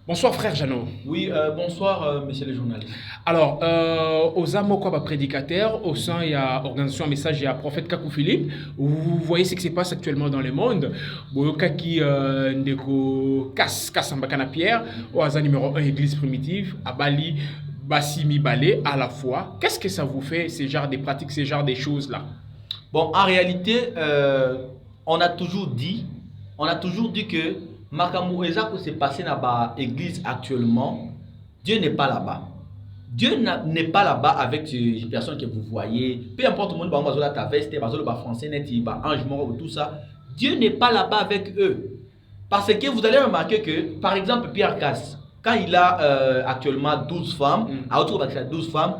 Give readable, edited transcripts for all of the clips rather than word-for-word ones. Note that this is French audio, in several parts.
Bonsoir frère Jeannot. Oui, bonsoir, monsieur le journaliste. Alors, aux Amokwa prédicateur, au sein il y a organisation message, il y a prophète Kakou Philippe. Vous voyez ce qui se passe actuellement dans le monde. Boyoka qui ndeko Kassambakana Pierre, au hasard numéro 1 église primitive, à Bali, Bassimi Balé à la fois. Qu'est-ce que ça vous fait, ces genres de pratiques, ces genres de choses-là? Bon, en réalité, on a toujours dit, on a toujours dit que Makamou Eza que s'est passé dans l'église actuellement, Dieu n'est pas là-bas. Dieu n'est pas là-bas avec ces personnes que vous voyez. Peu importe le monde, ta veste, français, net, ange mort, tout ça. Dieu n'est pas là-bas avec eux. Parce que vous allez remarquer que, par exemple, Pierre Casse, quand il a actuellement 12 femmes, à autour de 12 femmes,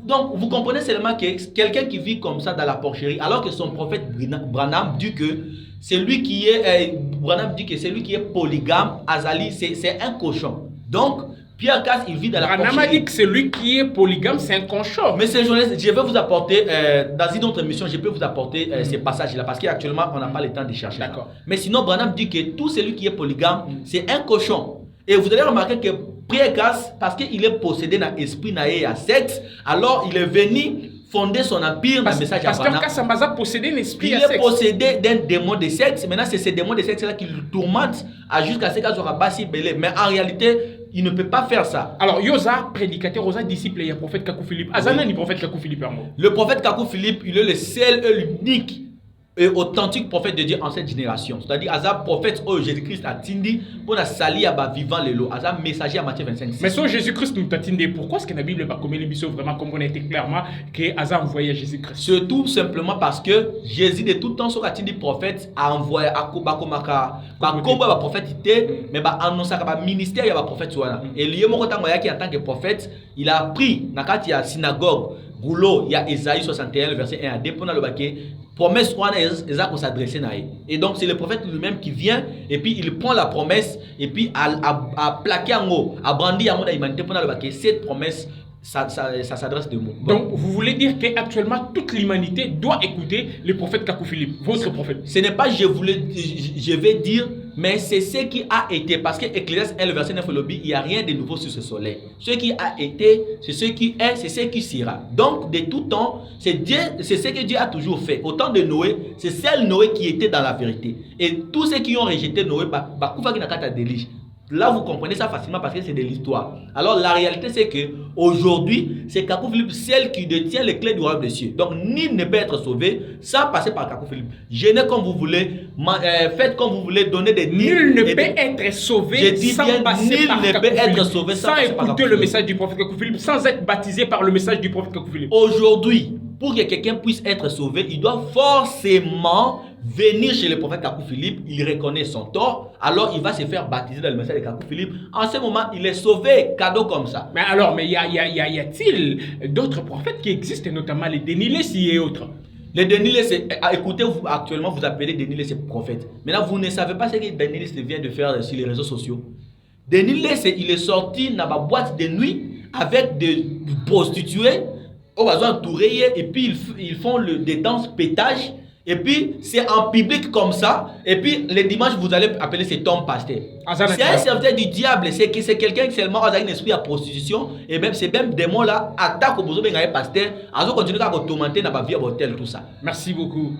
donc vous comprenez seulement que quelqu'un qui vit comme ça dans la porcherie, alors que son prophète Branham dit que c'est lui qui est, Branham dit que c'est lui qui est polygame, Azali, c'est un cochon. Donc, Pierre Casse, il vit dans la porcherie. Branham a dit que celui qui est polygame, c'est un cochon. Mais ces journalistes, je vais vous apporter, dans une autre émission, je peux vous apporter ces passages-là, parce qu'actuellement, on n'a pas le temps de chercher. D'accord. Mais sinon, Branham dit que tout celui qui est polygame, c'est un cochon. Et vous allez remarquer que Pierre Casse, parce qu'il est possédé dans l'esprit et à sexe, alors il est venu fonder son empire dans le message à Branham. Parce que Kassambaza possédait un esprit à sexe. Il est possédé d'un démon de sexe. Maintenant, c'est ces démons de sexe-là qui le tourmentent jusqu'à ce qu'il soit bassi belé. Mais en réalité, il ne peut pas faire ça. Alors, Yosa, prédicateur, Yosa, disciple, il y a le prophète Kakou Philippe. Azana ni prophète Kakou Philippe. Le prophète Kakou Philippe, il est le seul et l'unique et authentique prophète de Dieu en cette génération. C'est-à-dire, Azar prophète, oh Jésus-Christ a tindi pour la salir à vivant les lots. Azar messager à Matthieu 25. Mais so Jésus-Christ nous a tindi. Pourquoi est-ce que la Bible va comme les bisous vraiment comme on a été clairement que Azar envoyé Jésus-Christ? C'est tout simplement parce que Jésus de tout temps sur la tindi prophète a envoyé à Kobakomaka. Comme le prophète était, mais annoncer que ministère il y a prophète soana. Et lié mon temps qui en tant que prophète, il a appris dans la synagogue. Rouleau, il y a Ésaïe 61, verset 1 à 2, pour le baquet, promesse qu'on s'adressait à. Et donc, c'est le prophète lui-même qui vient, et puis il prend la promesse, et puis à plaquer en haut, à brandir en haut d'humanité pour le baquet. Cette promesse, ça s'adresse de mots. Bon. Donc, vous voulez dire qu'actuellement, toute l'humanité doit écouter le prophète Kakou Philippe, votre prophète? Ce n'est pas je vais dire, mais c'est ce qui a été. Parce que Ecclésiaste 1, le verset 9, il n'y a rien de nouveau sur ce soleil. Ce qui a été, c'est ce qui est, c'est ce qui sera. Donc, de tout temps, c'est ce que Dieu a toujours fait. Au temps de Noé, c'est celle Noé qui était dans la vérité. Et tous ceux qui ont rejeté Noé, là, vous comprenez ça facilement parce que c'est de l'histoire. Alors, la réalité, c'est que aujourd'hui, c'est Kakou Philippe, celle qui détient les clés du royaume des cieux. Donc, nul ne peut être sauvé sans passer par Kakou Philippe. Gênez comme vous voulez, faites comme vous voulez, donnez des nul ne peut être sauvé sans passer par Kakou Philippe, sans écouter le message du prophète Kakou Philippe, sans être baptisé par le message du prophète Kakou Philippe. Aujourd'hui, pour que quelqu'un puisse être sauvé, il doit forcément venir chez le prophète Kakou Philippe, il reconnaît son tort, alors il va se faire baptiser dans le message de Kakou Philippe. En ce moment, il est sauvé, cadeau comme ça. Mais alors, y a-t-il d'autres prophètes qui existent, notamment les Denilesi et autres? Les Denilesi, écoutez, actuellement vous appelez Denilesi prophète. Maintenant, vous ne savez pas ce que Denilesi vient de faire sur les réseaux sociaux. Denilesi, il est sorti dans ma boîte de nuit avec des prostituées, au besoin entouré, et puis ils font des danses pétage. Et puis, c'est en public comme ça. Et puis, les dimanches, vous allez appeler cet homme pasteur. C'est un serviteur du diable. C'est quelqu'un qui seulement a un esprit à prostitution. Et même, c'est même des mots-là, attaque au besoin d'un pasteur. Alors, continue à commenter dans ma vie à hôtel, tout ça. Merci beaucoup.